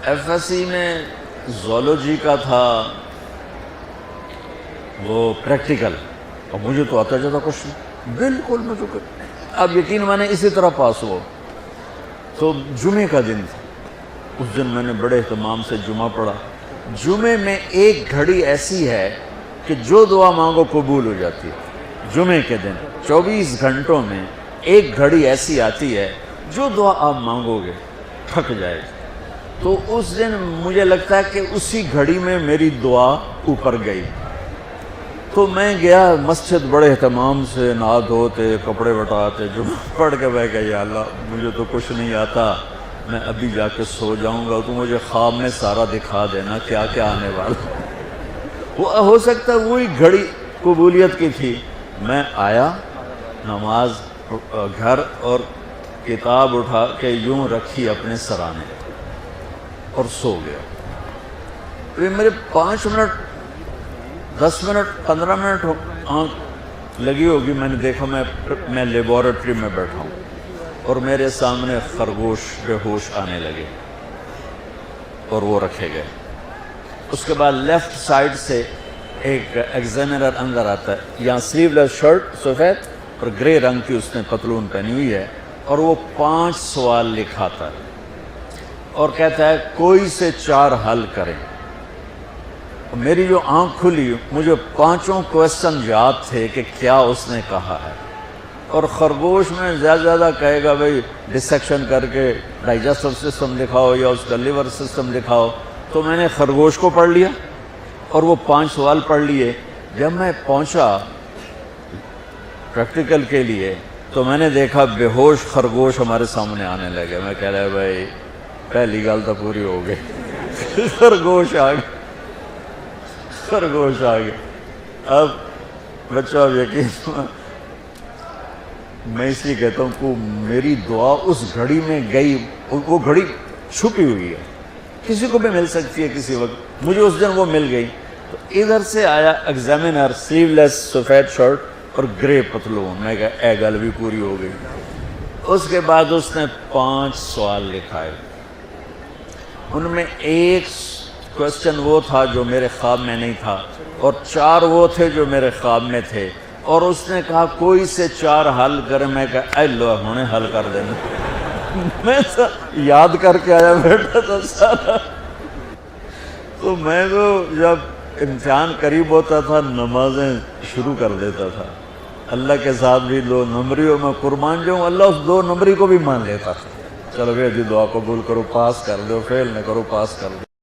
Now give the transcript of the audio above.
F S C میں zoology کا تھا وہ پریکٹیکل، اور مجھے تو آتا جاتا کچھ نہیں، بالکل مجھے اب یقین مانے اسی طرح پاس ہوا۔ تو جمعے کا دن تھا، اس دن میں نے بڑے اہتمام سے جمعہ پڑھا۔ جمعے میں ایک گھڑی ایسی ہے کہ جو دعا مانگو قبول ہو جاتی ہے۔ جمعے کے دن 24 گھنٹوں میں ایک گھڑی ایسی آتی ہے جو دعا آپ مانگو گے پھک جائے گی۔ تو اس دن مجھے لگتا ہے کہ اسی گھڑی میں میری دعا اوپر گئی۔ تو میں گیا مسجد بڑے اہتمام سے، نہا دھوتے، کپڑے بٹاتے، جمعہ پڑھ کے میں کہا یا اللہ مجھے تو کچھ نہیں آتا، میں ابھی جا کے سو جاؤں گا، تو مجھے خواب میں سارا دکھا دینا کیا کیا آنے والا۔ وہ ہو سکتا ہے وہی گھڑی قبولیت کی تھی۔ میں آیا نماز گھر اور کتاب اٹھا کے یوں رکھی اپنے سرانے اور سو گیا۔ پھر میرے 5 منٹ 10 منٹ 15 منٹ آنکھ لگی ہوگی، میں نے دیکھا میں لیبارٹری میں بیٹھا ہوں اور میرے سامنے خرگوش بے ہوش آنے لگے اور وہ رکھے گئے۔ اس کے بعد لیفٹ سائڈ سے ایک ایگزامینر اندر آتا ہے، یہاں سلیو لیس شرٹ سفید اور گرے رنگ کی اس نے پتلون پہنی ہوئی ہے، اور وہ 5 سوال لکھاتا ہے اور کہتا ہے کوئی سے 4 حل کریں۔ میری جو آنکھ کھلی مجھے 5 کویسچن یاد تھے کہ کیا اس نے کہا ہے، اور خرگوش میں زیادہ زیادہ کہے گا بھئی ڈسیکشن کر کے ڈائجسٹو سسٹم دکھاؤ یا اس کا لیور سسٹم دکھاؤ، تو میں نے خرگوش کو پڑھ لیا اور وہ 5 سوال پڑھ لیے۔ جب میں پہنچا پریکٹیکل کے لیے تو میں نے دیکھا بے ہوش خرگوش ہمارے سامنے آنے لگے۔ میں کہہ رہا بھائی پہلی گل تو پوری ہو گئی، خرگوش آ گئے، خرگوش آ گئے۔ اب بچہ اب یقین میں اس لیے کہتا ہوں کہ میری دعا اس گھڑی میں گئی، وہ گھڑی چھپی ہوئی ہے، کسی کو بھی مل سکتی ہے کسی وقت، مجھے اس دن وہ مل گئی۔ تو ادھر سے آیا ایگزامینر، سلیو لیس سفید شرٹ اور گرے پتلون، میں کہا اے گل بھی پوری ہو گئی۔ اس کے بعد اس نے 5 سوال لکھائے، ان میں ایک کویسچن وہ تھا جو میرے خواب میں نہیں تھا، اور 4 وہ تھے جو میرے خواب میں تھے، اور اس نے کہا کوئی سے 4 حل کرے۔ میں کہا اے اللہ انہیں حل کر دینا، میں یاد کر کے آیا بیٹھا تھا سارا۔ تو میں تو جب امتحان قریب ہوتا تھا نمازیں شروع کر دیتا تھا، اللہ کے ساتھ بھی 2 نمبریوں میں قربان جاؤں، اللہ اس 2 نمبری کو بھی مان لیتا تھا۔ چلو بھائی دعا قبول کرو، پاس کر دو، فیل نہ کرو، پاس کر دو۔